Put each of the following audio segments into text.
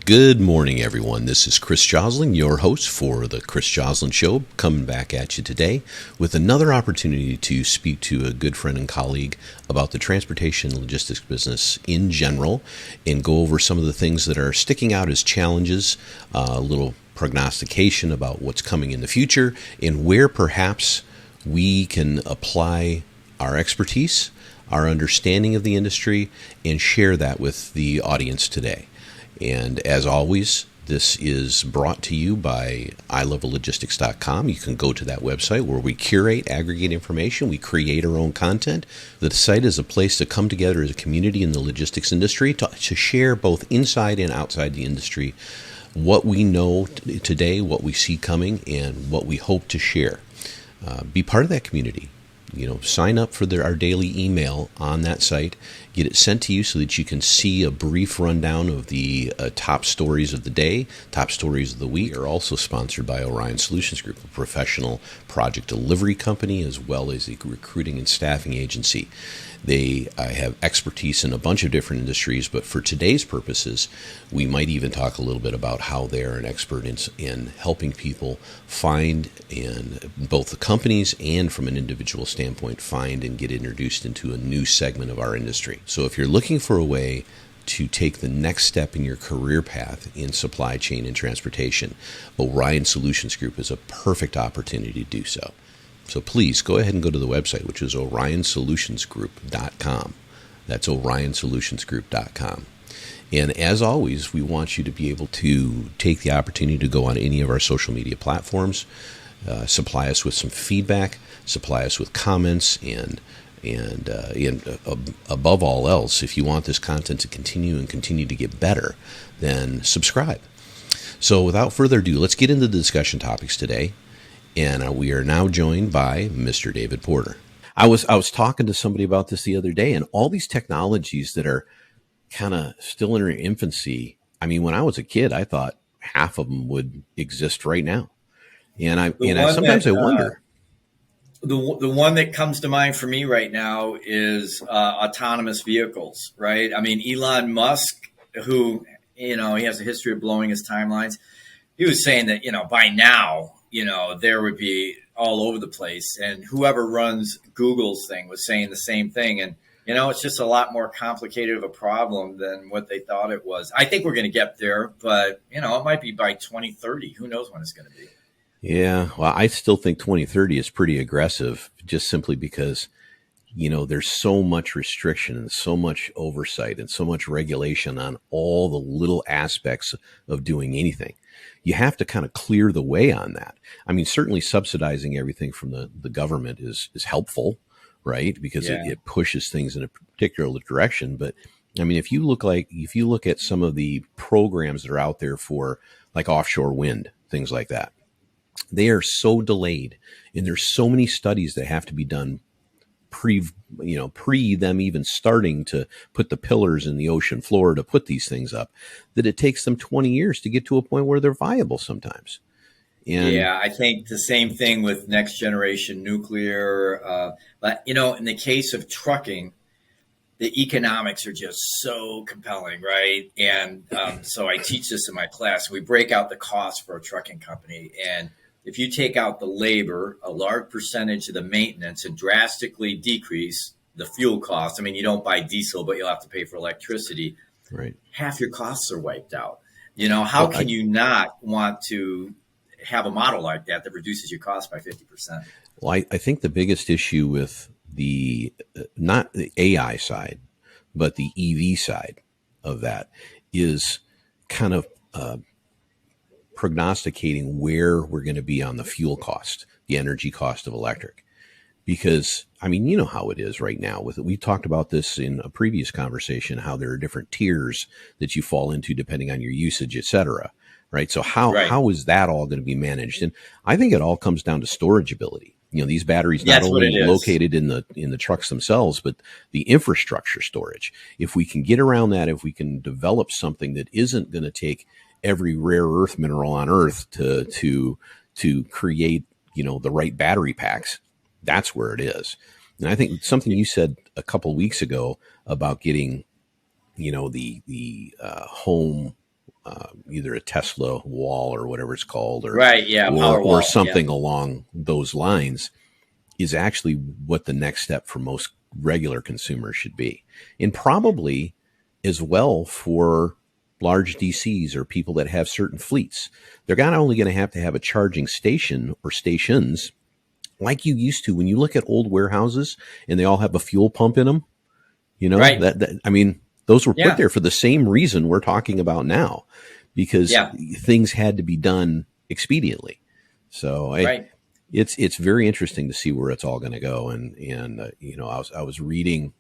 Good morning, everyone. This is Chris Joslyn, your host for the Chris Joslyn Show, coming back at you today with another opportunity to speak to a good friend and colleague about the transportation logistics business in general and go over some of the things that are sticking out as challenges, a little prognostication about what's coming in the future, and where perhaps we can apply our expertise, our understanding of the industry, and share that with the audience today. And as always, this is brought to you by iLevelLogistics.com. You can go to that website where we curate, aggregate information. We create our own content. The site is a place to come together as a community in the logistics industry to share both inside and outside the industry what we know today, what we see coming, and what we hope to share. Be part of that community. Sign up for our daily email on that site. Get it sent to you so that you can see a brief rundown of the top stories of the day, top stories of the week. Are also sponsored by Orion Solutions Group, a professional project delivery company as well as a recruiting and staffing agency. They have expertise in a bunch of different industries, but for today's purposes, we might even talk a little bit about how they're an expert in helping people find, and both the companies and from an individual standpoint, find and get introduced into a new segment of our industry. So if you're looking for a way to take the next step in your career path in supply chain and transportation, Orion Solutions Group is a perfect opportunity to do so. So please go ahead and go to the website, which is orionsolutionsgroup.com. That's orionsolutionsgroup.com. And as always, we want you to be able to take the opportunity to go on any of our social media platforms, supply us with some feedback, supply us with comments, and above all else, if you want this content to continue to get better, then subscribe. So without further ado, let's get into the discussion topics today. And we are now joined by Mr. David Porter. I was talking to somebody about this the other day, and all these technologies that are kind of still in their infancy. I mean, when I was a kid, I thought half of them would exist right now, and I sometimes wonder. The one that comes to mind for me right now is autonomous vehicles. Right? I mean, Elon Musk, who he has a history of blowing his timelines. He was saying that by now, there would be all over the place. And whoever runs Google's thing was saying the same thing. And, it's just a lot more complicated of a problem than what they thought it was. I think we're going to get there, but, it might be by 2030. Who knows when it's going to be? Yeah, well, I still think 2030 is pretty aggressive, just simply because, there's so much restriction and so much oversight and so much regulation on all the little aspects of doing anything. You have to kind of clear the way on that. I mean, certainly subsidizing everything from the government is helpful, right? Because it pushes things in a particular direction. But I mean, if you look at some of the programs that are out there for like offshore wind, things like that, they are so delayed, and there's so many studies that have to be done pre them even starting to put the pillars in the ocean floor to put these things up, that it takes them 20 years to get to a point where they're viable sometimes. And I think the same thing with next generation nuclear. But, in the case of trucking, the economics are just so compelling, right? And so I teach this in my class. We break out the cost for a trucking company. And if you take out the labor, a large percentage of the maintenance, and drastically decrease the fuel cost, I mean, you don't buy diesel, but you'll have to pay for electricity. Right. Half your costs are wiped out. How can you not want to have a model like that reduces your cost by 50%? Well, I think the biggest issue with not the AI side, but the EV side of that is kind of prognosticating where we're going to be on the fuel cost, the energy cost of electric. Because, I mean, you know how it is right now. We talked about this in a previous conversation, how there are different tiers that you fall into depending on your usage, et cetera. Right. So how is that all going to be managed? And I think it all comes down to storage ability. These batteries not only located in the trucks themselves, but the infrastructure storage. If we can get around that, if we can develop something that isn't going to take every rare earth mineral on Earth to create, the right battery packs, that's where it is. And I think something you said a couple of weeks ago about getting, the home either a Tesla wall or whatever it's called, Right. Yeah. Power or wall. Yeah. something along those lines, is actually what the next step for most regular consumers should be. And probably as well for large DCs or people that have certain fleets. They're not only going to have a charging station or stations like you used to when you look at old warehouses and they all have a fuel pump in them, Right. that I mean, those were put Yeah. there for the same reason we're talking about now, because Yeah. things had to be done expediently. So Right. it's very interesting to see where it's all going to go. And I was reading,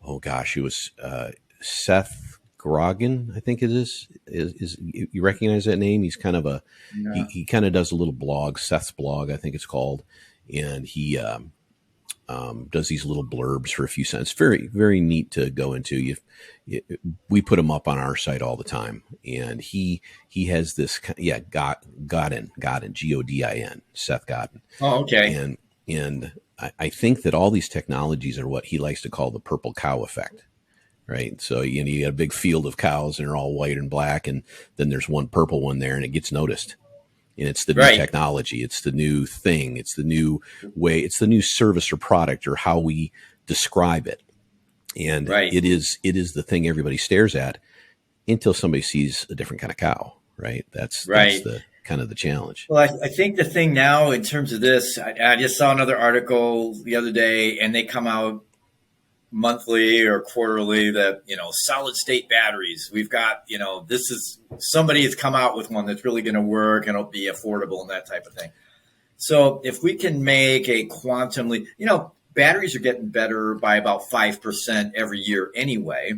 oh gosh, it was Seth Grogan, I think it is you recognize that name? He's kind of Yeah. he kind of does a little blog, Seth's blog, I think it's called, and he does these little blurbs for a few cents. Very, very neat to go into. We put him up on our site all the time, and he has this, Godin, Godin, Seth Godin, Oh, okay. and I think that all these technologies are what he likes to call the purple cow effect, right? So you got a big field of cows, and they're all white and black, and then there's one purple one there, and it gets noticed. And it's the new Right. technology. It's the new thing. It's the new way. It's the new service or product or how we describe it. And Right. it is the thing everybody stares at until somebody sees a different kind of cow, right? That's Right. the kind of the challenge. Well, I think the thing now in terms of this, I just saw another article the other day, and they come out monthly or quarterly that, solid state batteries. We've got, this is somebody has come out with one that's really going to work and it'll be affordable and that type of thing. So if we can make a quantum leap, batteries are getting better by about 5% every year anyway,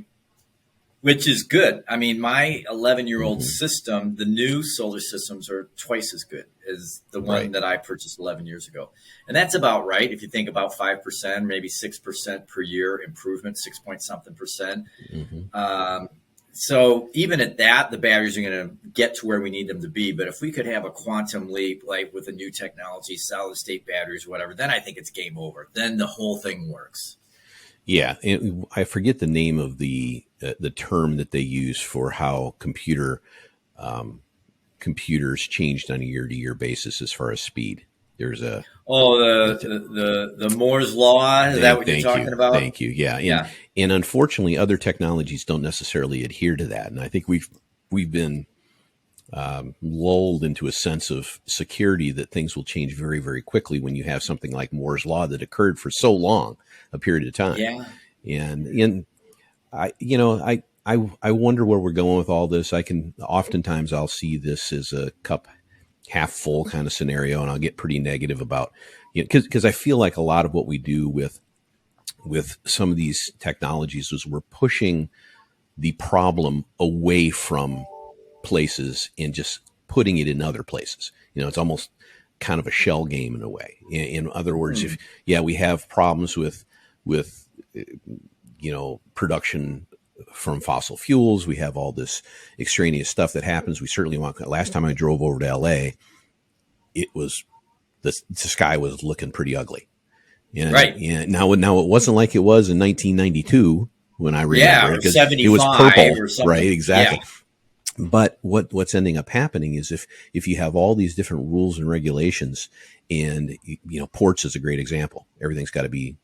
which is good. I mean, my 11-year-old system, the new solar systems are twice as good as the one Right. that I purchased 11 years ago. And that's about right. If you think about 5%, maybe 6% per year improvement, 6 point something percent. So even at that, the batteries are going to get to where we need them to be. But if we could have a quantum leap, like with a new technology, solid state batteries, whatever, then I think it's game over. Then the whole thing works. Yeah, and I forget the name of the term that they use for how computers changed on a year-to-year basis as far as speed. There's a the Moore's law. Is that what you're talking about? Thank you. Yeah, and unfortunately, other technologies don't necessarily adhere to that, and I think we've been lulled into a sense of security that things will change very, very quickly when you have something like Moore's law that occurred for so long a period of time. Yeah. And I wonder where we're going with all this. Oftentimes I'll see this as a cup half full kind of scenario, and I'll get pretty negative about, because I feel like a lot of what we do with some of these technologies is we're pushing the problem away from places and just putting it in other places. It's almost kind of a shell game in a way. In other words, if we have problems with production from fossil fuels, we have all this extraneous stuff that happens. We certainly want. Last time I drove over to LA, it was the sky was looking pretty ugly. And, Right. And now it wasn't like it was in 1992 when I remember, or 75 it was purple, or something. right? Exactly. Yeah. But what's ending up happening is if you have all these different rules and regulations, and ports is a great example. Everything's got to be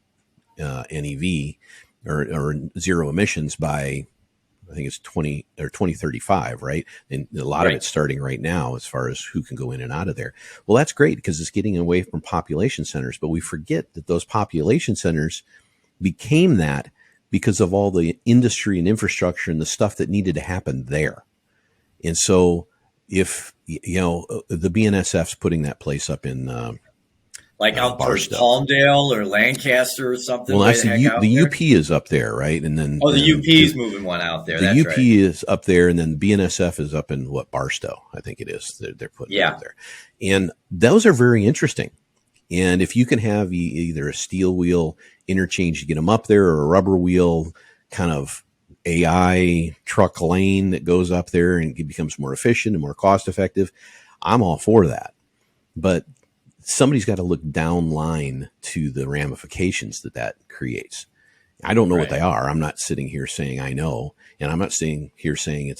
NEV or zero emissions by, I think it's 2035, right? And a lot of it's starting right now as far as who can go in and out of there. Well, that's great because it's getting away from population centers, but we forget that those population centers became that because of all the industry and infrastructure and the stuff that needed to happen there. And so if, the BNSF's putting that place up in out towards Palmdale or Lancaster or something. Well, the UP is up there, right? And then the UP is moving one out there. The That's UP right. is up there, and then BNSF is up in Barstow, I think it is. They're putting it up there, and those are very interesting. And if you can have either a steel wheel interchange to get them up there, or a rubber wheel kind of AI truck lane that goes up there and it becomes more efficient and more cost effective, I'm all for that. But somebody's got to look down line to the ramifications that creates. I don't know what they are. I'm not sitting here saying I know, and I'm not sitting here saying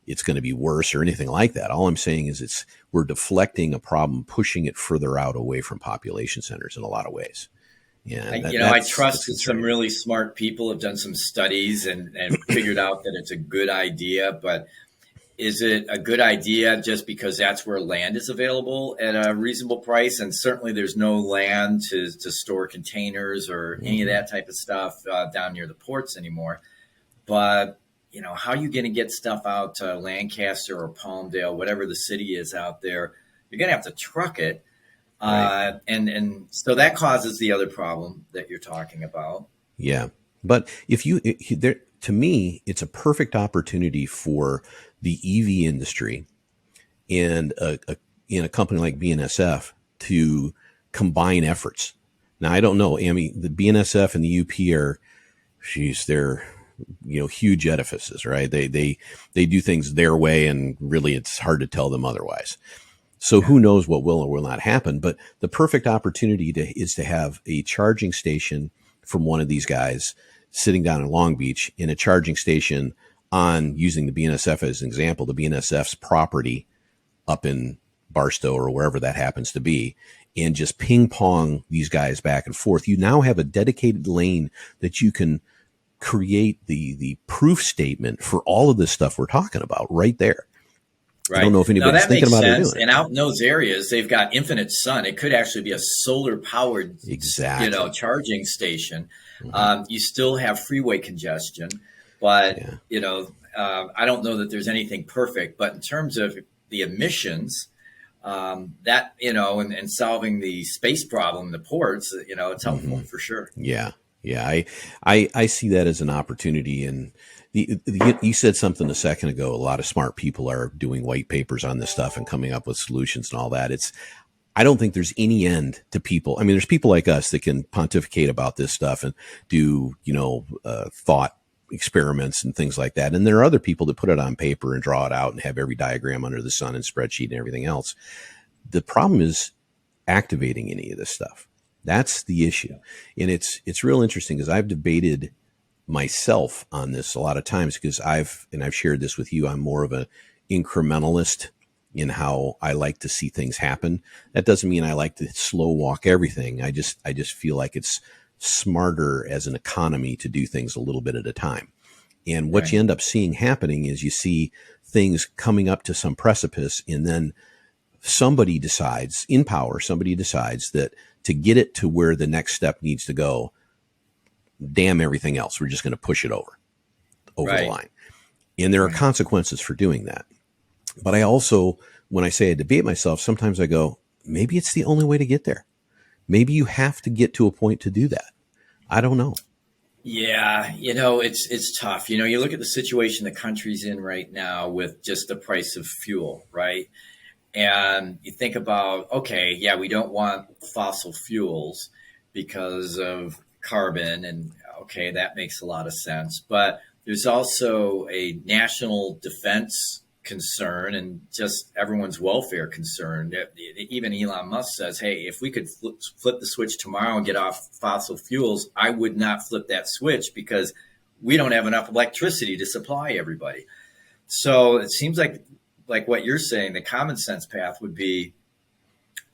it's going to be worse or anything like that. All I'm saying is we're deflecting a problem, pushing it further out away from population centers in a lot of ways. And I trust that some really smart people have done some studies and figured out that it's a good idea, but is it a good idea just because that's where land is available at a reasonable price? And certainly there's no land to store containers or any of that type of stuff down near the ports anymore. But, how are you going to get stuff out to Lancaster or Palmdale, whatever the city is out there? You're going to have to truck it. Right. And so that causes the other problem that you're talking about. Yeah. But to me, it's a perfect opportunity for the EV industry and in a company like BNSF to combine efforts. Now, I don't know. I mean, the BNSF and the UP they're huge edifices, right? They do things their way, and really, it's hard to tell them otherwise. So who knows what will or will not happen? But the perfect opportunity is to have a charging station from one of these guys sitting down in Long Beach in a charging station on, using the BNSF as an example, the BNSF's property up in Barstow or wherever that happens to be, and just ping pong these guys back and forth. You now have a dedicated lane that you can create the proof statement for all of this stuff we're talking about right there. Right. I don't know if anybody's thinking about it doing it. And out in those areas, they've got infinite sun. It could actually be a solar powered, charging station. Mm-hmm. You still have freeway congestion, but I don't know that there's anything perfect. But in terms of the emissions, and solving the space problem in the ports, it's helpful for sure. Yeah. Yeah. I see that as an opportunity. And you said something a second ago. A lot of smart people are doing white papers on this stuff and coming up with solutions and all that. I don't think there's any end to people. I mean, there's people like us that can pontificate about this stuff and do, thought experiments and things like that. And there are other people that put it on paper and draw it out and have every diagram under the sun and spreadsheet and everything else. The problem is activating any of this stuff. That's the issue. And it's real interesting because I've debated myself on this a lot of times because I've shared this with you. I'm more of an incrementalist in how I like to see things happen. That doesn't mean I like to slow walk everything. I just feel like it's smarter as an economy to do things a little bit at a time. And what you end up seeing happening is you see things coming up to some precipice, and then somebody decides that to get it to where the next step needs to go, damn everything else, we're just going to push it over the line. And there are consequences for doing that. But I also, when I say I debate myself, sometimes I go, maybe it's the only way to get there. Maybe you have to get to a point to do that. I don't know. Yeah, it's tough. You look at the situation the country's in right now with just the price of fuel, right? And you think about, we don't want fossil fuels because of carbon, and that makes a lot of sense. But there's also a national defense concern and just everyone's welfare concern. Even Elon Musk says, hey, if we could flip the switch tomorrow and get off fossil fuels, I would not flip that switch because we don't have enough electricity to supply everybody. So it seems like what you're saying, the common sense path would be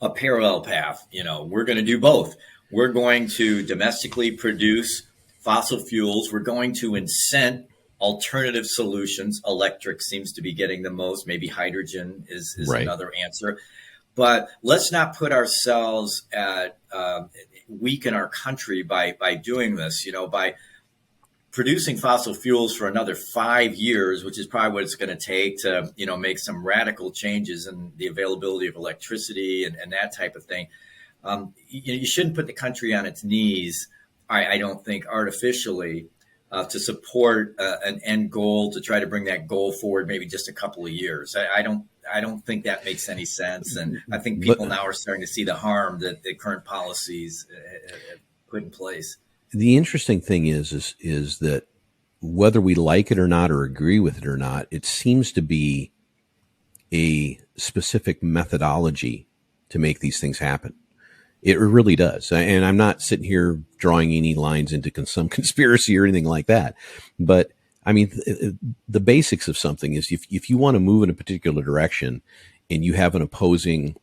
a parallel path. We're going to do both. We're going to domestically produce fossil fuels. We're going to incent alternative solutions. Electric seems to be getting the most. Maybe hydrogen is another answer. But let's not put ourselves at weaken our country by doing this. By producing fossil fuels for another 5 years, which is probably what it's going to take to make some radical changes in the availability of electricity and that type of thing. You shouldn't put the country on its knees, I don't think, artificially, to support an end goal, to try to bring that goal forward maybe just a couple of years. I don't think that makes any sense. And I think people now are starting to see the harm that the current policies have put in place. The interesting thing is that whether we like it or not or agree with it or not, it seems to be a specific methodology to make these things happen. It really does. And I'm not sitting here drawing any lines into some conspiracy or anything like that. But I mean, the basics of something is if you want to move in a particular direction and you have an opposing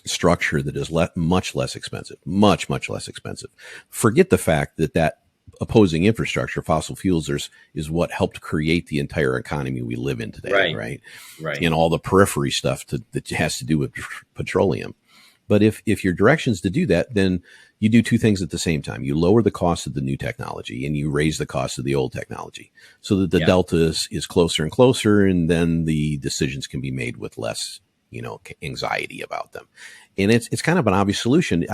structure that is much less expensive, much less expensive, forget the fact that that opposing infrastructure, fossil fuels, is what helped create the entire economy we live in today, right? And all the periphery stuff that has to do with petroleum. But if your direction is to do that, then you do two things at the same time. You lower the cost of the new technology and you raise the cost of the old technology so that the delta is closer and closer, and then the decisions can be made with less, anxiety about them. And it's kind of an obvious solution.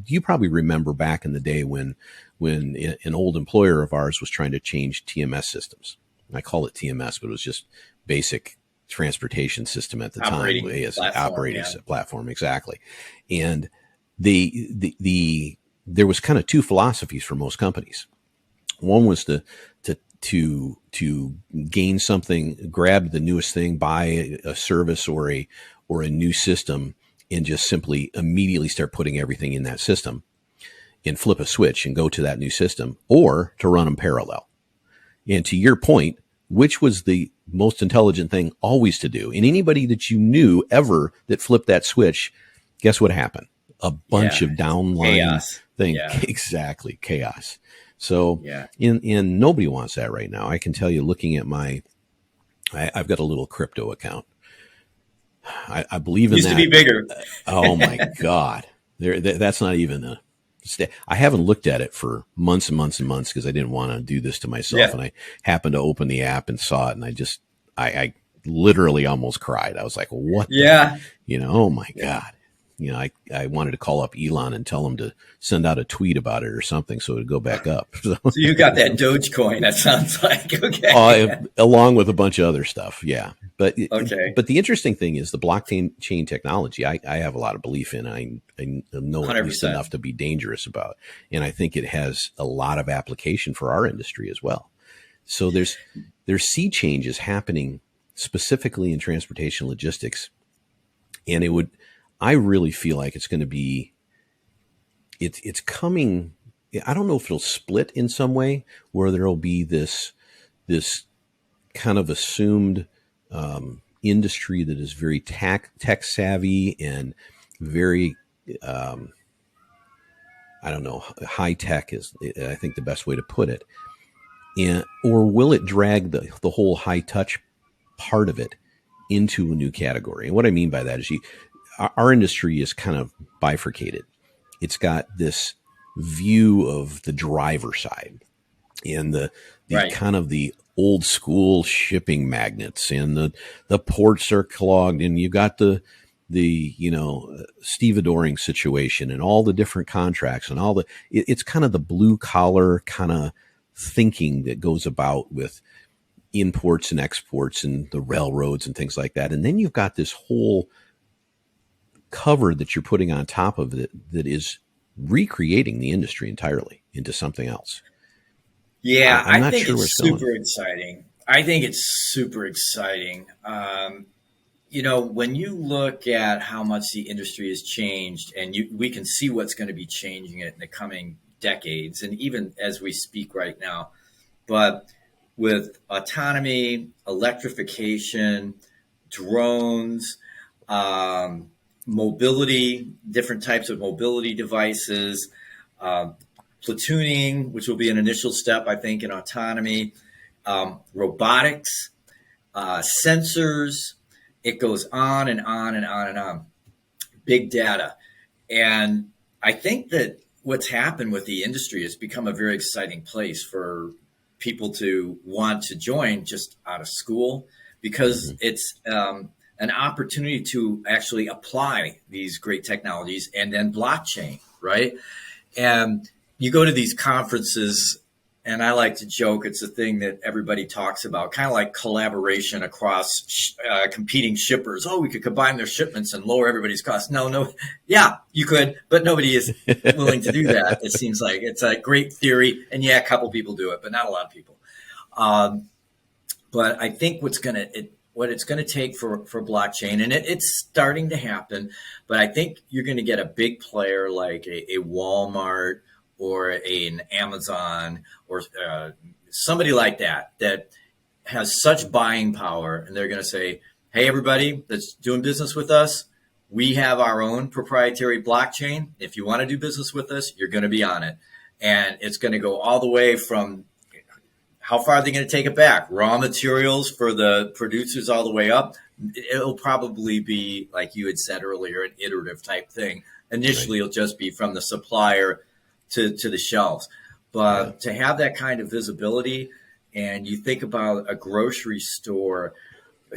You probably remember back in the day when an old employer of ours was trying to change TMS systems. I call it TMS, but it was just basic transportation system at the time as an operating platform. Exactly. And there was kind of two philosophies for most companies. One was to gain something, grab the newest thing, buy a service or a new system, and just simply immediately start putting everything in that system and flip a switch and go to that new system, or to run them parallel. And to your point, which was the most intelligent thing always to do? And anybody that you knew ever that flipped that switch, guess what happened? A bunch of downline things. Yeah. Exactly. Chaos. So, and nobody wants that right now. I can tell you, looking at I've got a little crypto account. I believe in that. Used to be bigger. Oh my God. That's not even I haven't looked at it for months and months and months because I didn't want to do this to myself. Yeah. And I happened to open the app and saw it, and I literally almost cried. I was like, what? Yeah. Oh my God. I wanted to call up Elon and tell him to send out a tweet about it or something so it would go back up. So you got that Dogecoin, that sounds like. Okay. Along with a bunch of other stuff. Yeah. But the interesting thing is the blockchain technology, I have a lot of belief in. I know 100%. At least enough to be dangerous about. And I think it has a lot of application for our industry as well. So there's sea changes happening specifically in transportation logistics. And I really feel like it's going to be, it's coming. I don't know if it'll split in some way where there'll be this kind of assumed industry that is very tech savvy and very, high tech is, I think, the best way to put it. Or will it drag the whole high touch part of it into a new category? And what I mean by that is our industry is kind of bifurcated. It's got this view of the driver side and the kind of the old school shipping magnets, and the ports are clogged, and you got the stevedoring situation and all the different contracts and it's kind of the blue collar kind of thinking that goes about with imports and exports and the railroads and things like that. And then you've got this whole cover that you're putting on top of it that is recreating the industry entirely into something else. Yeah, I think it's super exciting. I think it's super exciting. When you look at how much the industry has changed, and we can see what's going to be changing it in the coming decades, and even as we speak right now, but with autonomy, electrification, drones, mobility, different types of mobility devices, platooning, which will be an initial step, I think, in autonomy, robotics, sensors. It goes on and on and on and on. Big data. And I think that what's happened with the industry has become a very exciting place for people to want to join just out of school, because it's an opportunity to actually apply these great technologies, and then blockchain, right? And you go to these conferences, and I like to joke, it's a thing that everybody talks about, kind of like collaboration across competing shippers. Oh, we could combine their shipments and lower everybody's costs. No. Yeah, you could, but nobody is willing to do that. It seems like it's a great theory. And yeah, a couple people do it, but not a lot of people. But I think what it's going to take for blockchain, and it's starting to happen, but I think you're going to get a big player like a Walmart or an Amazon or somebody like that has such buying power, and they're going to say, hey, everybody that's doing business with us, we have our own proprietary blockchain. If you want to do business with us, you're going to be on it. And it's going to go all the way from how far are they going to take it back? Raw materials for the producers all the way up. It'll probably be, like you had said earlier, an iterative type thing. Initially, It'll just be from the supplier to the shelves. But to have that kind of visibility, and you think about a grocery store,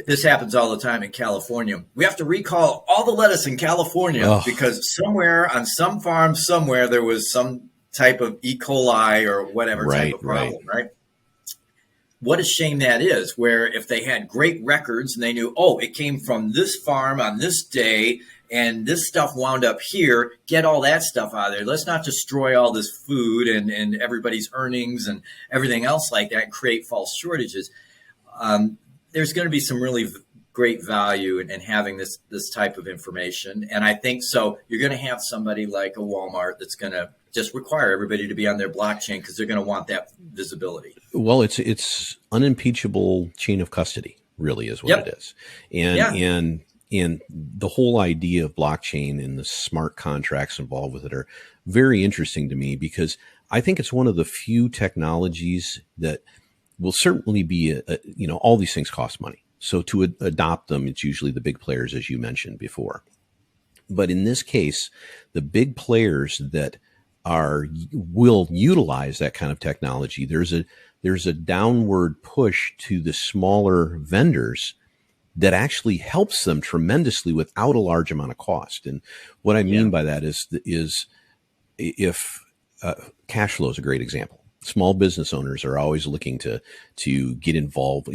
this happens all the time in California. We have to recall all the lettuce in California because somewhere on some farm somewhere there was some type of E. coli or whatever type of problem, right? What a shame that is, where if they had great records and they knew, oh, it came from this farm on this day and this stuff wound up here, get all that stuff out of there. Let's not destroy all this food and everybody's earnings and everything else like that and create false shortages. There's going to be some really great value in having this type of information. And I think so you're going to have somebody like a Walmart that's going to just require everybody to be on their blockchain because they're going to want that visibility. Well, it's unimpeachable chain of custody, really, is what it is. And the whole idea of blockchain and the smart contracts involved with it are very interesting to me because I think it's one of the few technologies that will certainly be, all these things cost money. So to adopt them, it's usually the big players, as you mentioned before. But in this case, the big players that will utilize that kind of technology, there's a downward push to the smaller vendors that actually helps them tremendously without a large amount of cost. And what I mean by that is if cash flow is a great example. Small business owners are always looking to get involved.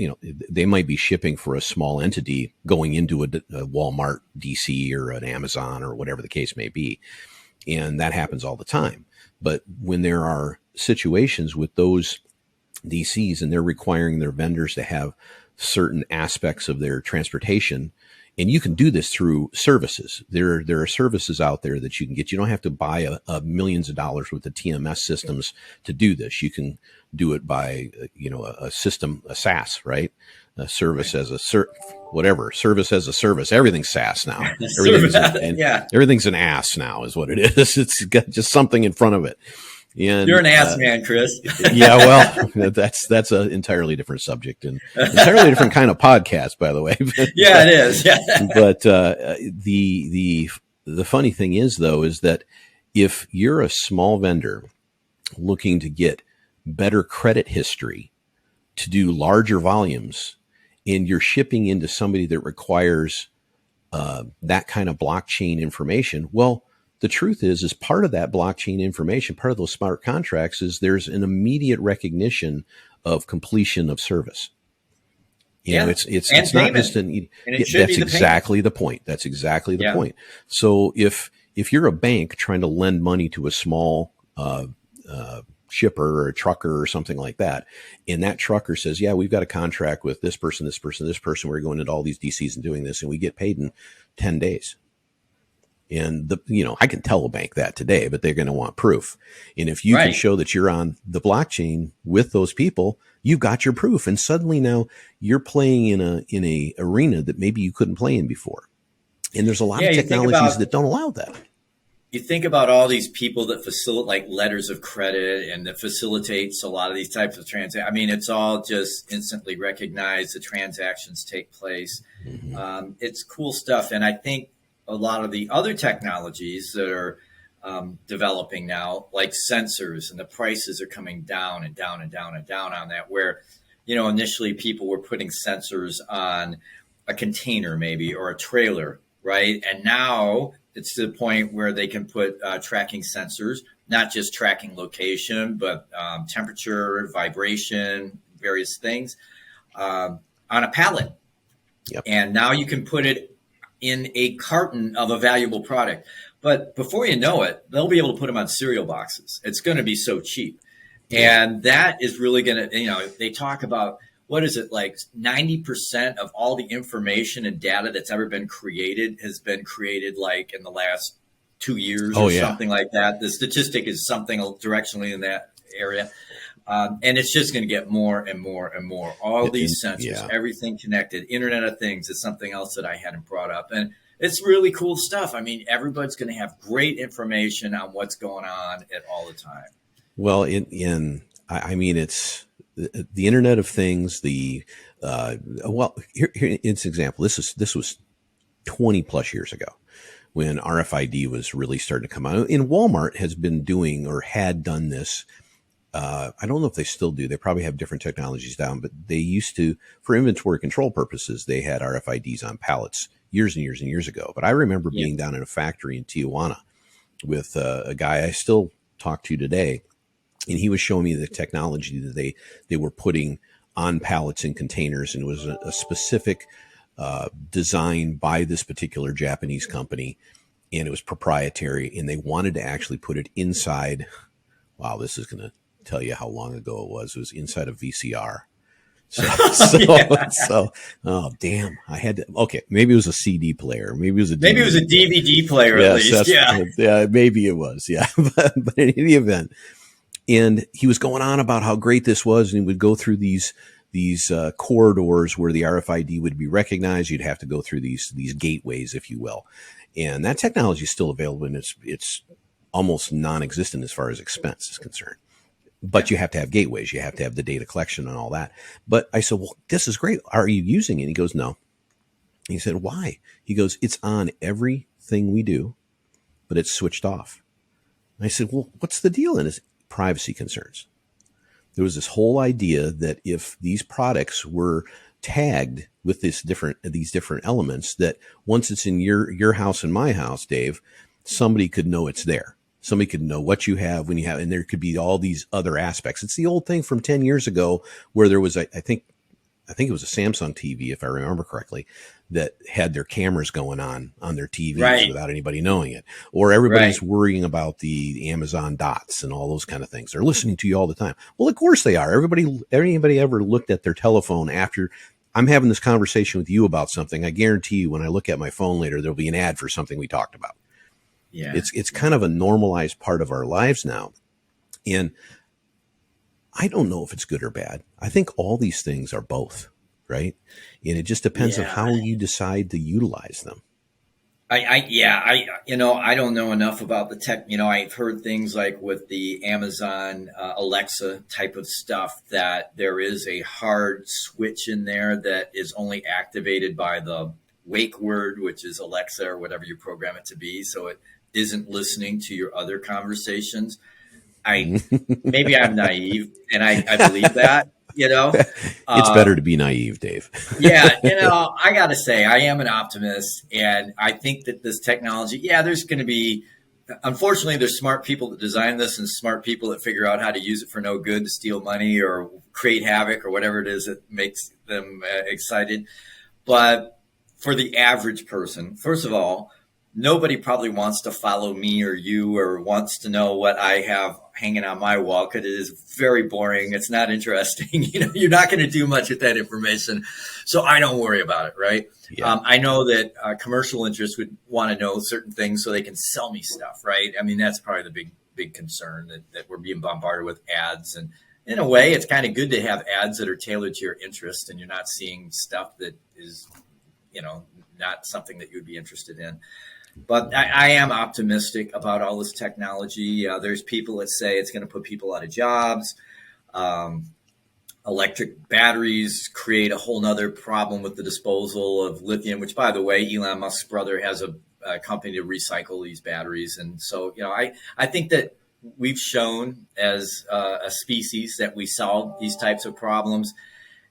They might be shipping for a small entity going into a Walmart DC or an Amazon or whatever the case may be. And that happens all the time. But when there are situations with those DCs and they're requiring their vendors to have certain aspects of their transportation, and you can do this through services. There are services out there that you can get. You don't have to buy a millions of dollars worth of TMS systems to do this. You can do it by, a system, a SaaS, right? A service as a service as a service. Everything's SaaS now. Everything's an ass now is what it is. It's got just something in front of it. And, you're an ass man, Chris. Well, that's an entirely different subject and entirely different kind of podcast, by the way. Yeah, it is. Yeah. But the funny thing is, though, is that if you're a small vendor looking to get better credit history to do larger volumes, and you're shipping into somebody that requires that kind of blockchain information, well, the truth is part of that blockchain information, part of those smart contracts is there's an immediate recognition of completion of service. It's not just that's exactly the point. That's exactly the point. So if you're a bank trying to lend money to a small shipper or a trucker or something like that, and that trucker says, yeah, we've got a contract with this person, this person, this person, we're going into all these DCs and doing this, and we get paid in 10 days. And I can tell a bank that today, but they're going to want proof. And if you can show that you're on the blockchain with those people, you've got your proof. And suddenly now you're playing in a arena that maybe you couldn't play in before. And there's a lot of technologies that don't allow that. You think about all these people that facilitate like letters of credit and that facilitates a lot of these types of transactions. I mean, it's all just instantly recognized. The transactions take place. Mm-hmm. It's cool stuff. And I think a lot of the other technologies that are developing now, like sensors, and the prices are coming down and down and down and down on that, where, initially people were putting sensors on a container maybe or a trailer, right? And now it's to the point where they can put tracking sensors, not just tracking location, but temperature, vibration, various things on a pallet. Yep. And now you can put it in a carton of a valuable product. But before you know it, they'll be able to put them on cereal boxes. It's going to be so cheap. And that is really going to, they talk about, what is it, like 90% of all the information and data that's ever been created has been created like in the last 2 years or something like that. The statistic is something directionally in that area. And it's just going to get more and more and more. All these sensors, Yeah. everything connected, Internet of Things is something else that I hadn't brought up. And it's really cool stuff. I mean, everybody's going to have great information on what's going on at all the time. Well, I mean, it's the Internet of Things. Here it's an example. This was 20 plus years ago when RFID was really starting to come out. And Walmart has been doing or had done this. I don't know if they still do. They probably have different technologies down, but they used to, for inventory control purposes, they had RFIDs on pallets years and years and years ago. But I remember being down in a factory in Tijuana with a guy I still talk to today, and he was showing me the technology that they were putting on pallets and containers, and it was a specific design by this particular Japanese company, and it was proprietary, and they wanted to actually put it inside. Wow, this is going to tell you how long ago it was. It was inside a VCR. So, oh damn! I had to. Okay, maybe it was a CD player. Maybe it was a DVD player at least. Yeah, maybe it was. Yeah, but in any event, and he was going on about how great this was, and he would go through these corridors where the RFID would be recognized. You'd have to go through these gateways, if you will, and that technology is still available, and it's almost non-existent as far as expense is concerned. But you have to have gateways. You have to have the data collection and all that. But I said, well, this is great. Are you using it? And he goes, no. He said, why? He goes, it's on everything we do, but it's switched off. And I said, well, what's the deal? And it's privacy concerns. There was this whole idea that if these products were tagged with these different elements, that once it's in your house and my house, Dave, somebody could know it's there. Somebody could know what you have when you have, and there could be all these other aspects. It's the old thing from 10 years ago where there was, I think it was a Samsung TV, if I remember correctly, that had their cameras going on their TVs without anybody knowing it. Or everybody's worrying about the Amazon dots and all those kind of things. They're listening to you all the time. Well, of course they are. Anybody ever looked at their telephone after I'm having this conversation with you about something? I guarantee you when I look at my phone later, there'll be an ad for something we talked about. Yeah. It's kind of a normalized part of our lives now. And I don't know if it's good or bad. I think all these things are both, right? And it just depends on how you decide to utilize them. I don't know enough about the tech. I've heard things like with the Amazon Alexa type of stuff that there is a hard switch in there that is only activated by the wake word, which is Alexa or whatever you program it to be. So it isn't listening to your other conversations. Maybe I'm naive and I believe that, It's better to be naive, Dave. I got to say, I am an optimist, and I think that this technology, there's going to be, unfortunately, there's smart people that design this and smart people that figure out how to use it for no good, to steal money or create havoc or whatever it is that makes them excited. But for the average person, first of all, nobody probably wants to follow me or you or wants to know what I have hanging on my wall, because it is very boring. It's not interesting. You're not going to do much with that information. So I don't worry about it, right? Yeah. I know that commercial interests would want to know certain things so they can sell me stuff, right? I mean, that's probably the big concern, that we're being bombarded with ads. And in a way, it's kind of good to have ads that are tailored to your interest and you're not seeing stuff that is, not something that you'd be interested in. But I am optimistic about all this technology. There's people that say it's going to put people out of jobs. Electric batteries create a whole nother problem with the disposal of lithium, which, by the way, Elon Musk's brother has a company to recycle these batteries. And so, I think that we've shown as a species that we solve these types of problems.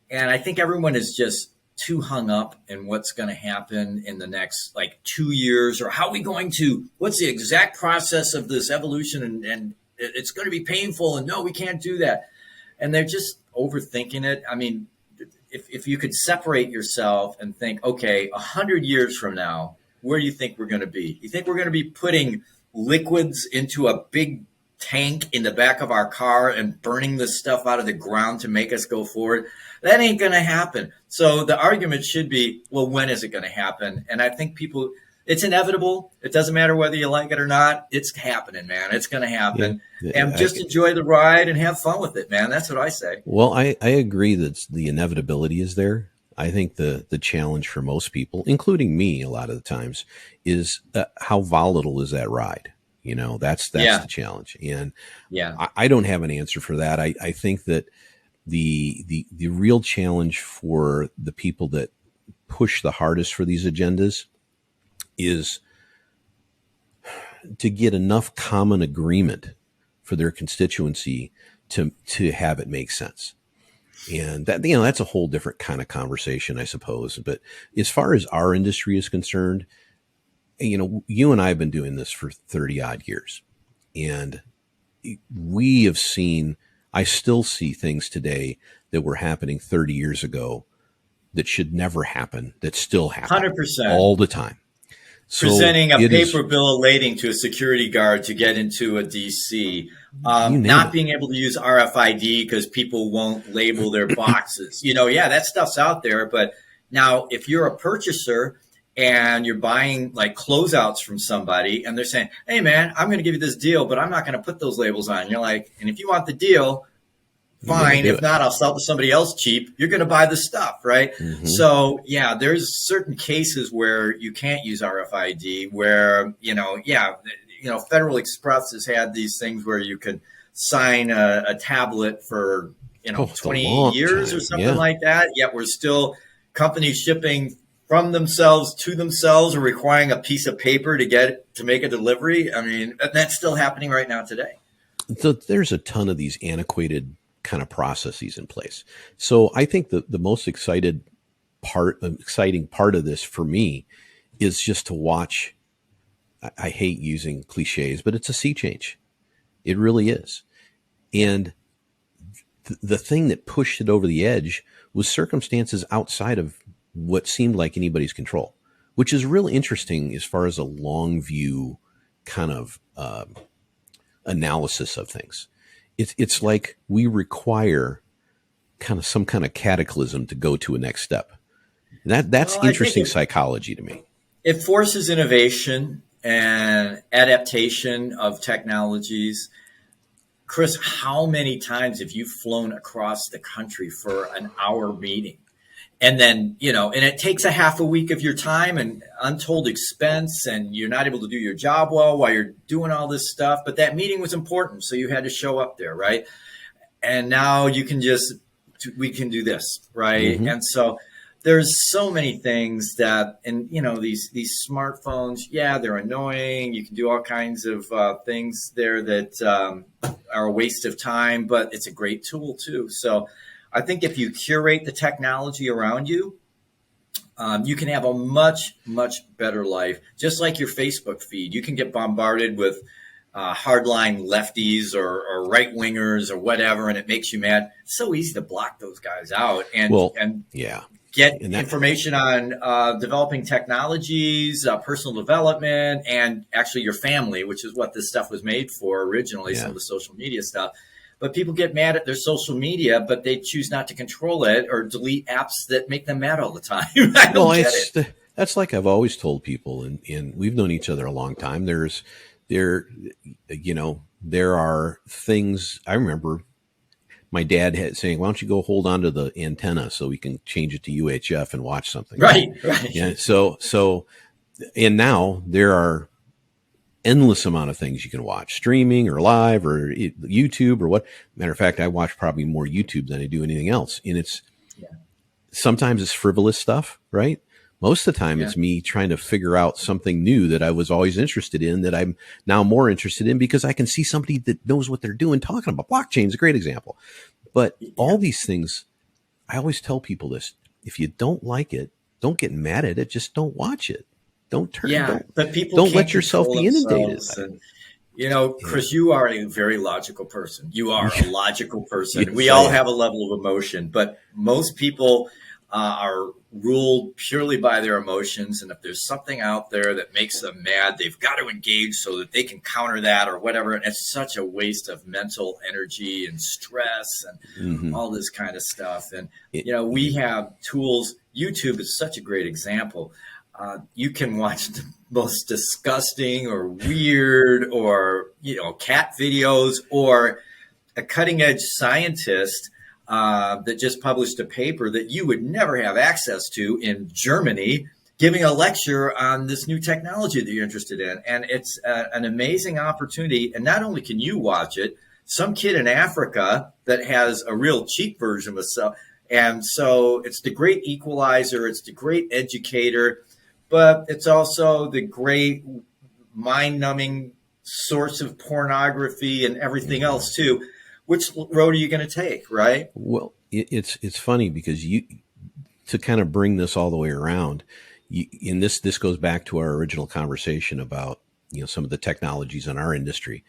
And I think everyone is just too hung up in what's going to happen in the next 2 years, or how are we going to, what's the exact process of this evolution, and it's going to be painful, and no, we can't do that. And they're just overthinking it. I mean, if you could separate yourself and think, okay, 100 years from now, where do you think we're going to be? You think we're going to be putting liquids into a big tank in the back of our car and burning this stuff out of the ground to make us go forward? That ain't going to happen. So the argument should be, well, when is it going to happen? And I think people, it's inevitable. It doesn't matter whether you like it or not. It's happening, man. It's going to happen. Yeah. And just enjoy the ride and have fun with it, man. That's what I say. Well, I agree that the inevitability is there. I think the challenge for most people, including me a lot of the times, is how volatile is that ride? You know, that's Yeah. the challenge. And Yeah. I don't have an answer for that. I think that the real challenge for the people that push the hardest for these agendas is to get enough common agreement for their constituency to have it make sense. And that, you know, that's a whole different kind of conversation, I suppose. But as far as our industry is concerned, you know, you and I have been doing this for 30 odd years, and we have seen, I still see things today that were happening 30 years ago that should never happen, that still happen 100%. all the time. So presenting a it paper is, bill of lading to a security guard to get into a DC, you name not it. being able to use RFID because people won't label their boxes. You know, yeah, that stuff's out there. But now if you're a purchaser and you're buying like closeouts from somebody and they're saying, hey, man, I'm going to give you this deal, but I'm not going to put those labels on. You're like, and if you want the deal, fine. If not, I'll sell it to somebody else cheap. You're going to buy the stuff, right? Mm-hmm. So, yeah, there's certain cases where you can't use RFID where, Federal Express has had these things where you can sign a tablet for, 20 years or something like that. Yet we're still companies shipping from themselves to themselves or requiring a piece of paper to make a delivery. I mean, that's still happening right now today. So there's a ton of these antiquated kind of processes in place. So I think the most exciting part of this for me is just to watch. I hate using cliches, but it's a sea change. It really is. And the thing that pushed it over the edge was circumstances outside of what seemed like anybody's control, which is really interesting as far as a long view kind of analysis of things. It's like we require kind of some kind of cataclysm to go to a next step. And that's interesting psychology to me. It forces innovation and adaptation of technologies. Chris, how many times have you flown across the country for an hour meeting? And then, and it takes a half a week of your time and untold expense, and you're not able to do your job well while you're doing all this stuff. But that meeting was important, so you had to show up there, right? And now we can do this, right? Mm-hmm. And so there's so many things that, and these smartphones, yeah, they're annoying. You can do all kinds of things there that are a waste of time, but it's a great tool too. So I think if you curate the technology around you, you can have a much, much better life. Just like your Facebook feed, you can get bombarded with hardline lefties or right wingers or whatever, and it makes you mad. It's so easy to block those guys out and get information on developing technologies, personal development, and actually your family, which is what this stuff was made for originally, some of the social media stuff. But people get mad at their social media, but they choose not to control it or delete apps that make them mad all the time. I don't get it. That's like I've always told people, and we've known each other a long time. There are things. I remember my dad saying, "Why don't you go hold on to the antenna so we can change it to UHF and watch something?" Right. Yeah. So, and now there are endless amount of things you can watch, streaming or live or YouTube or what. Matter of fact, I watch probably more YouTube than I do anything else. And sometimes it's frivolous stuff, right? Most of the time it's me trying to figure out something new that I was always interested in that I'm now more interested in because I can see somebody that knows what they're doing talking about. Blockchain is a great example. But all these things, I always tell people this: if you don't like it, don't get mad at it. Just don't watch it. Don't but people don't let yourself be inundated. And, Chris, you are a very logical person. You are a logical person. Yes, we all have a level of emotion, but most people are ruled purely by their emotions. And if there's something out there that makes them mad, they've got to engage so that they can counter that or whatever. And it's such a waste of mental energy and stress and all this kind of stuff. And, we have tools. YouTube is such a great example. You can watch the most disgusting or weird or, cat videos, or a cutting edge scientist that just published a paper that you would never have access to in Germany, giving a lecture on this new technology that you're interested in. And it's an amazing opportunity. And not only can you watch it, some kid in Africa that has a real cheap version of stuff. And so it's the great equalizer, it's the great educator, but it's also the great mind numbing source of pornography and everything else too. Which road are you going to take, right? Well, it's funny because to kind of bring this all the way around, and this goes back to our original conversation about some of the technologies in our industry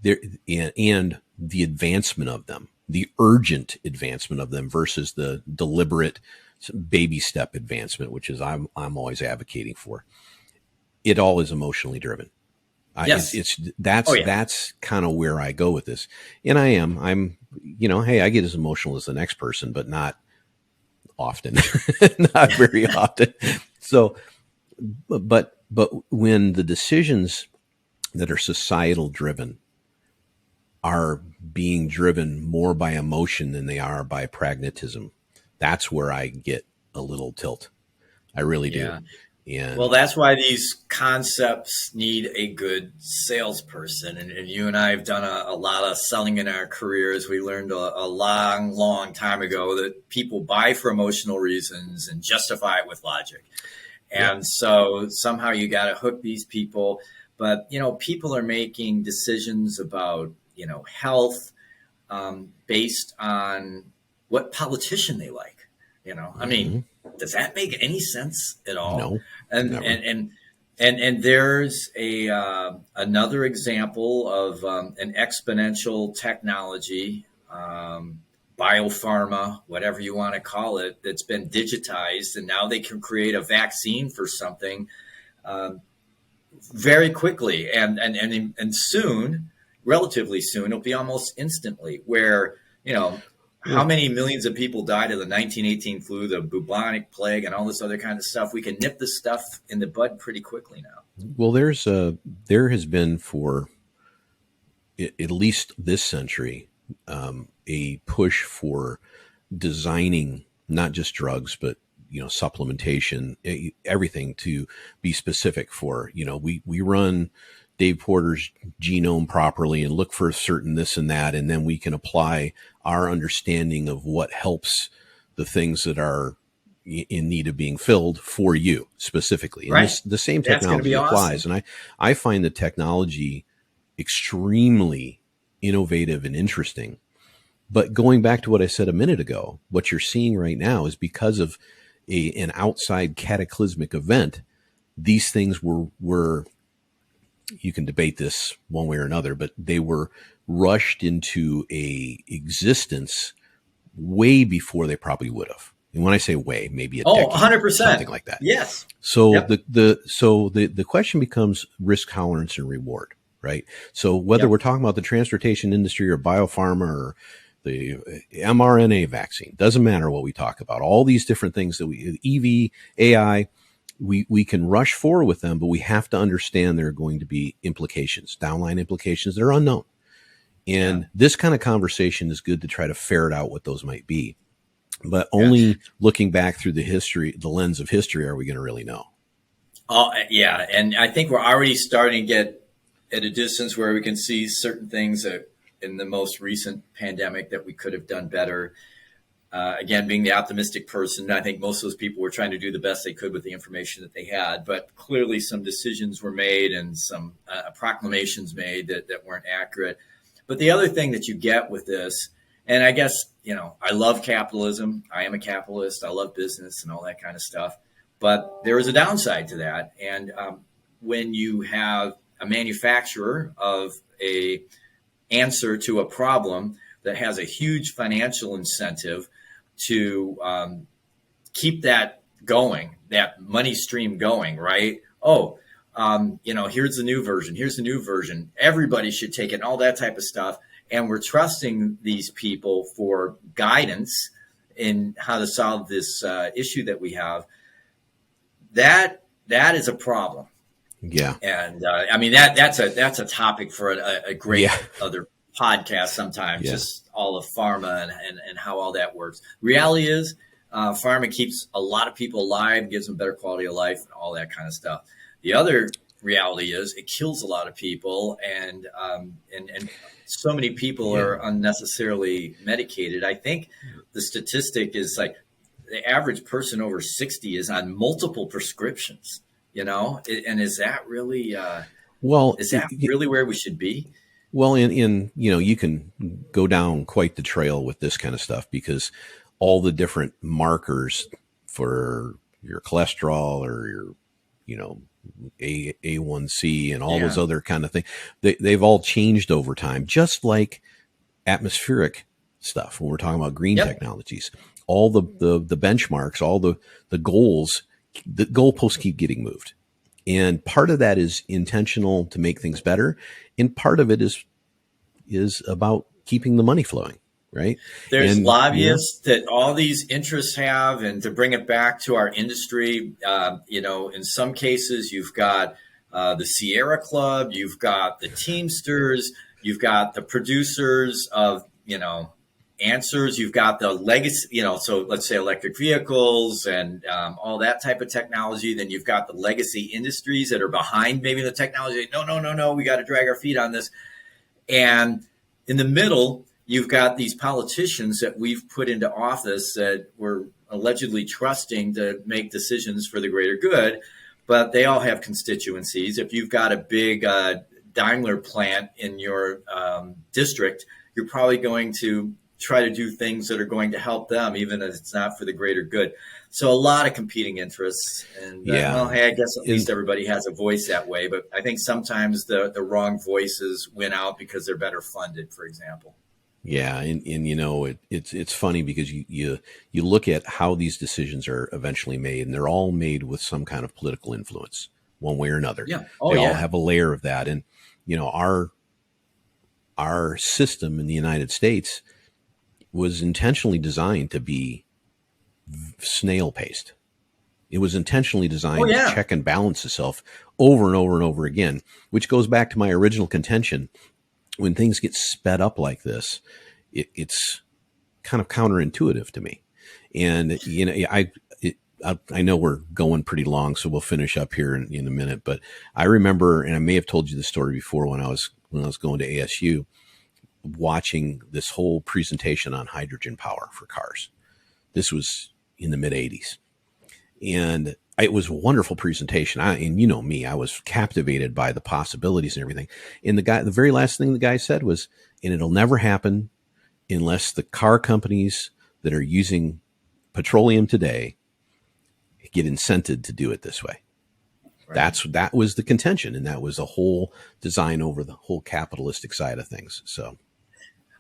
there, and the advancement of them, the urgent advancement of them versus the deliberate baby step advancement, which is I'm always advocating for. It all is emotionally driven. Yes. That's kind of where I go with this. And I'm, hey, I get as emotional as the next person, but not often, not very often. So, but when the decisions that are societal driven are being driven more by emotion than they are by pragmatism, that's where I get a little tilt. I really do. And well, that's why these concepts need a good salesperson. And you and I have done a lot of selling in our careers. We learned a long, long time ago that people buy for emotional reasons and justify it with logic. And so somehow you got to hook these people. But, people are making decisions about, health based on what politician they like. I mean, does that make any sense at all? No. And there's another example of an exponential technology, biopharma, whatever you want to call it, that's been digitized, and now they can create a vaccine for something very quickly, and soon, relatively soon, it'll be almost instantly. Where how many millions of people died of the 1918 flu, the bubonic plague, and all this other kind of stuff? We can nip this stuff in the bud pretty quickly now. Well, there has been for at least this century a push for designing not just drugs, but supplementation, everything to be specific for. We run Dave Porter's genome properly and look for certain this and that, and then we can apply our understanding of what helps the things that are in need of being filled for you specifically. And right. The same technology applies. Awesome. And I find the technology extremely innovative and interesting. But going back to what I said a minute ago, what you're seeing right now is because of an outside cataclysmic event, these things were you can debate this one way or another, but they were rushed into a existence way before they probably would have. And when I say way, maybe a decade, 100%. something like that. Yes. So the question becomes risk tolerance and reward, right? So whether we're talking about the transportation industry or biopharma or the mRNA vaccine, doesn't matter what we talk about. All these different things that EV, AI, we can rush forward with them, but we have to understand there are going to be implications, downline implications that are unknown. And this kind of conversation is good to try to ferret out what those might be. But only looking back through the lens of history, are we going to really know? Oh, yeah. And I think we're already starting to get at a distance where we can see certain things in the most recent pandemic that we could have done better. Again, being the optimistic person, I think most of those people were trying to do the best they could with the information that they had. But clearly some decisions were made and some proclamations made that weren't accurate. But the other thing that you get with this, and I guess, I love capitalism. I am a capitalist. I love business and all that kind of stuff. But there is a downside to that. And when you have a manufacturer of a answer to a problem that has a huge financial incentive to keep that going, that money stream going, right? Here's the new version. Here's the new version. Everybody should take it and all that type of stuff. And we're trusting these people for guidance in how to solve this issue that we have. That that is a problem. Yeah. And I mean, that's a topic for a great other podcast sometimes, just all of pharma and how all that works. Reality is, pharma keeps a lot of people alive, gives them better quality of life, and all that kind of stuff. The other reality is it kills a lot of people, and so many people are unnecessarily medicated. I think the statistic is like the average person over 60 is on multiple prescriptions. And is that really where we should be? Well, in you can go down quite the trail with this kind of stuff, because all the different markers for your cholesterol or your, A1C and all those other kind of things, they've all changed over time, just like atmospheric stuff. When we're talking about green technologies, all the benchmarks, all the goals, the goalposts keep getting moved. And part of that is intentional to make things better. And part of it is about keeping the money flowing, right? There's lobbyists that all these interests have. And to bring it back to our industry, in some cases, you've got the Sierra Club, you've got the Teamsters, you've got the producers of, answers, you've got the legacy, so let's say electric vehicles and all that type of technology. Then you've got the legacy industries that are behind maybe the technology. No, we got to drag our feet on this. And in the middle, you've got these politicians that we've put into office that we're allegedly trusting to make decisions for the greater good, but they all have constituencies. If you've got a big Daimler plant in your district, you're probably going to try to do things that are going to help them, even if it's not for the greater good. So a lot of competing interests. And hey, I guess at least everybody has a voice that way. But I think sometimes the wrong voices win out because they're better funded, for example. Yeah, and it's funny because you look at how these decisions are eventually made, and they're all made with some kind of political influence, one way or another. Yeah. They all have a layer of that. And our system in the United States was intentionally designed to be snail paced. It was intentionally designed to check and balance itself over and over and over again, which goes back to my original contention. When things get sped up like this, it's kind of counterintuitive to me. And, I know we're going pretty long, so we'll finish up here in a minute, but I remember, and I may have told you the story before, when I was going to ASU, watching this whole presentation on hydrogen power for cars. This was in the mid 80s. And it was a wonderful presentation. And me, I was captivated by the possibilities and everything. And the very last thing the guy said was, and it'll never happen unless the car companies that are using petroleum today get incented to do it this way. Right. That was the contention. And that was a whole design over the whole capitalistic side of things. So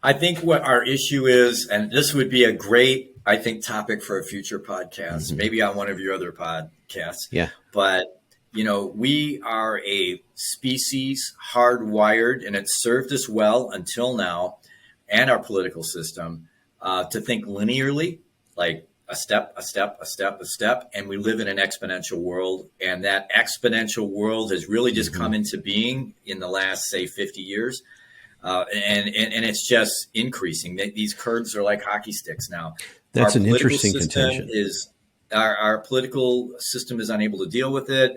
I think what our issue is, and this would be a great, I think, topic for a future podcast, maybe on one of your other podcasts. Yeah. But, we are a species hardwired, and it's served us well until now, and our political system, to think linearly, like a step, a step, a step, a step. And we live in an exponential world. And that exponential world has really just come into being in the last, say, 50 years. And it's just increasing. These curves are like hockey sticks now. That's an interesting contention. Our political system is unable to deal with it.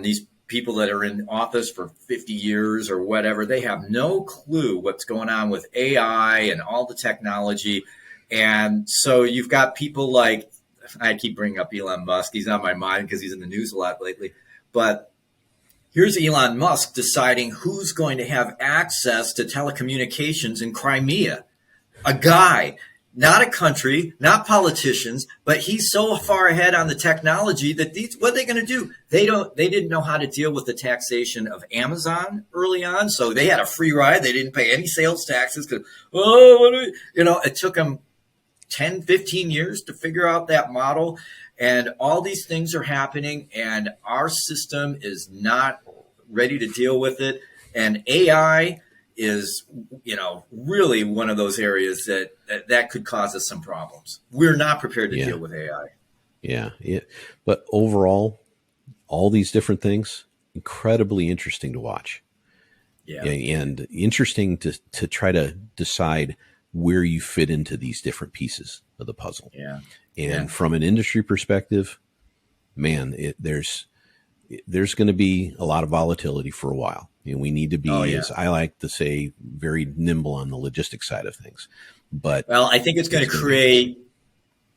These people that are in office for 50 years or whatever, they have no clue what's going on with AI and all the technology. And so you've got people like, I keep bringing up Elon Musk. He's on my mind because he's in the news a lot lately. But here's Elon Musk deciding who's going to have access to telecommunications in Crimea. A guy, not a country, not politicians, but he's so far ahead on the technology that what are they going to do? They didn't know how to deal with the taxation of Amazon early on. So they had a free ride. They didn't pay any sales taxes because, it took them 10, 15 years to figure out that model. And all these things are happening, and our system is not ready to deal with it. And AI is, really one of those areas that could cause us some problems. We're not prepared to deal with AI. Yeah. But overall, all these different things, incredibly interesting to watch. Yeah. And interesting to try to decide where you fit into these different pieces of the puzzle. Yeah. And from an industry perspective, man, there's going to be a lot of volatility for a while. And we need to be, as I like to say, very nimble on the logistics side of things. But well, I think it's going to create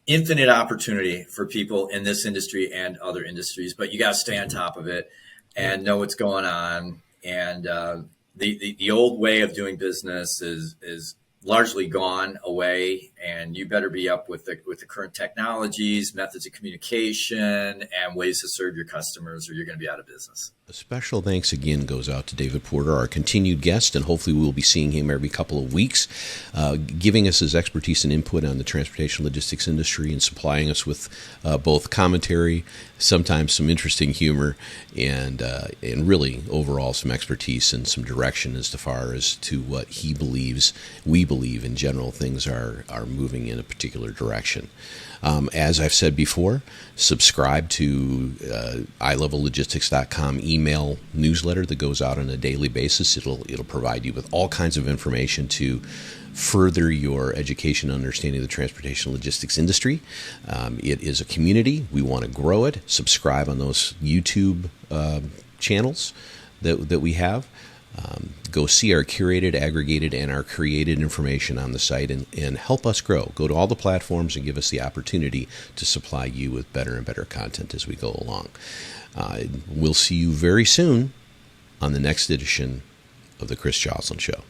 infinite opportunity for people in this industry and other industries, but you got to stay on top of it and know what's going on. And the old way of doing business is largely gone away, and you better be up with the current technologies, methods of communication, and ways to serve your customers, or you're going to be out of business. A special thanks again goes out to David Porter, our continued guest, and hopefully we'll be seeing him every couple of weeks, giving us his expertise and input on the transportation logistics industry and supplying us with both commentary, sometimes some interesting humor, and really overall some expertise and some direction as far as to what he believes, we believe in general, things are moving in a particular direction. As I've said before, subscribe to iLevelLogistics.com email newsletter that goes out on a daily basis. It'll provide you with all kinds of information to further your education and understanding of the transportation logistics industry. It is a community. We want to grow it. Subscribe on those YouTube channels that we have. Go see our curated, aggregated, and our created information on the site and help us grow. Go to all the platforms and give us the opportunity to supply you with better and better content as we go along. We'll see you very soon on the next edition of The Chris Joslyn Show.